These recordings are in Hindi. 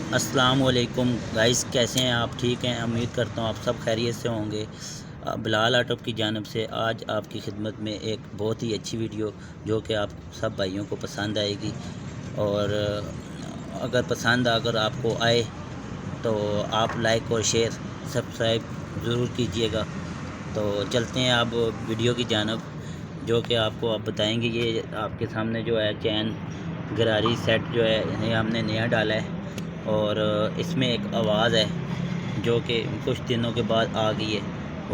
अस्सलाम वालेकुम गाइस, कैसे हैं आप? ठीक हैं, उम्मीद करता हूँ आप सब खैरियत से होंगे। बिलाल ऑटो की जानिब से आज आपकी खिदमत में एक बहुत ही अच्छी वीडियो जो कि आप सब भाइयों को पसंद आएगी। और अगर आपको आए तो आप लाइक और शेयर सब्सक्राइब ज़रूर कीजिएगा। तो चलते हैं आप वीडियो की जानिब, जो कि आपको आप बताएंगे। ये आपके सामने जो है चैन गरारी सेट जो है ये हमने नया डाला है, और इसमें एक आवाज़ है जो कि कुछ दिनों के बाद आ गई है।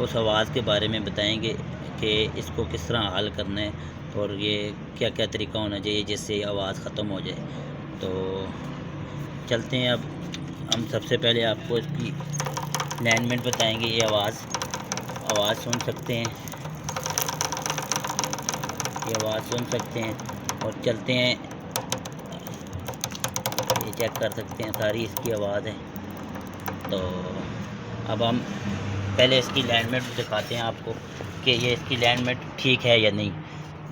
उस आवाज़ के बारे में बताएंगे कि इसको किस तरह हल करना है और ये क्या क्या तरीका होना चाहिए जिससे आवाज़ ख़त्म हो जाए। तो चलते हैं। अब हम सबसे पहले आपको इसकी अलाइनमेंट बताएंगे। ये आवाज़ सुन सकते हैं, ये आवाज़ सुन सकते हैं। और चलते हैं, ये चेक कर सकते हैं, सारी इसकी आवाज़ है। तो अब हम पहले इसकी अलाइनमेंट दिखाते हैं आपको कि ये इसकी अलाइनमेंट ठीक है या नहीं।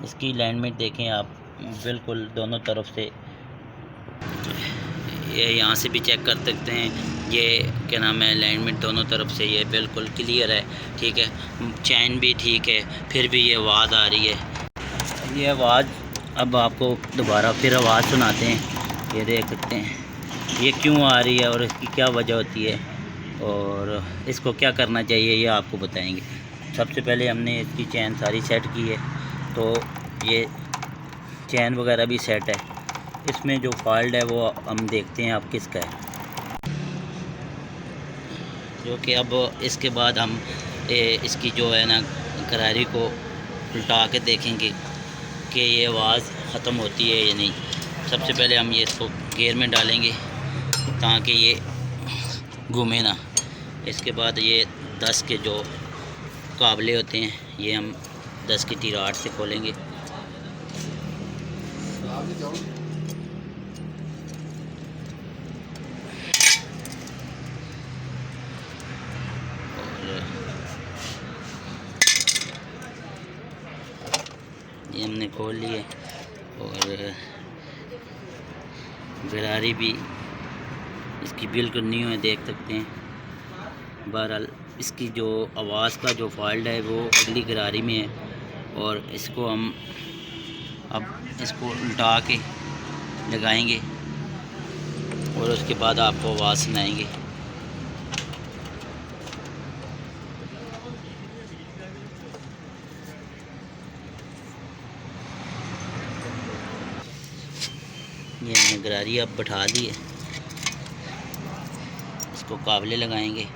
इसकी अलाइनमेंट देखें आप, बिल्कुल दोनों तरफ से, ये यहाँ से भी चेक कर सकते हैं। ये क्या नाम है, अलाइनमेंट दोनों तरफ से ये बिल्कुल क्लियर है, ठीक है। चैन भी ठीक है, फिर भी ये आवाज़ आ रही है। ये आवाज़ अब आपको दोबारा फिर आवाज़ सुनाते हैं। ये देख सकते हैं ये क्यों आ रही है और इसकी क्या वजह होती है और इसको क्या करना चाहिए, ये आपको बताएंगे। सबसे पहले हमने इसकी चैन सारी सेट की है, तो ये चैन वगैरह भी सेट है। इसमें जो फॉल्ट है वो हम देखते हैं अब किसका है, जो कि अब इसके बाद हम इसकी जो है ना गरारी को उल्टा के देखेंगे कि ये आवाज़ ख़त्म होती है या नहीं। सबसे पहले हम ये इसको गियर में डालेंगे ताकि ये घूमे ना। इसके बाद ये 10 के जो काबले होते हैं ये हम 10 की टिराड से खोलेंगे। ये हमने खोल लिए और गरारी भी इसकी बिल्कुल न्यू है, देख सकते हैं। बहरहाल इसकी जो आवाज़ का जो फॉल्ट है वो अगली गरारी में है, और इसको हम अब इसको उल्टा के लगाएंगे और उसके बाद आपको आवाज़ सुनाएंगे। ये हमने गरारी अब बैठा दी है, इसको काबले लगाएंगे।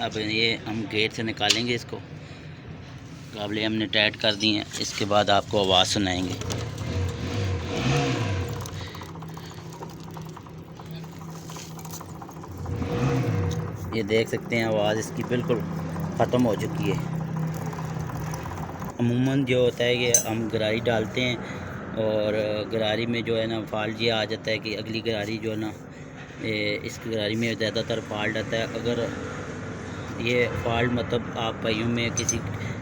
अब ये हम गेट से निकालेंगे इसको, काबले हमने टाइट कर दिए हैं। इसके बाद आपको आवाज़ सुनाएंगे। ये देख सकते हैं आवाज़ इसकी बिल्कुल ख़त्म हो चुकी है। अमूमन जो होता है कि हम गरारी डालते हैं और गरारी में जो है ना फॉल्ट ये आ जाता है कि अगली गरारी जो है ना, इस गरारी में ज़्यादातर फॉल्ट आता है। अगर ये फॉल्ट मतलब आप भाइयों में किसी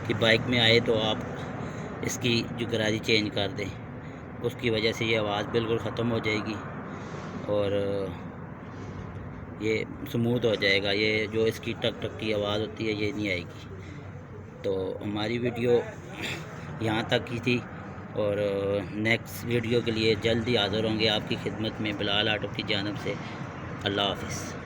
की बाइक में आए तो आप इसकी जो गरारी चेंज कर दें, उसकी वजह से ये आवाज़ बिल्कुल ख़त्म हो जाएगी और ये स्मूथ हो जाएगा। ये जो इसकी टक टक की आवाज़ होती है ये नहीं आएगी। तो हमारी वीडियो यहाँ तक की थी, और नेक्स्ट वीडियो के लिए जल्दी हाज़िर होंगे आपकी खिदमत में बिलाल ऑटो की जानिब से। अल्लाह हाफ़िज़।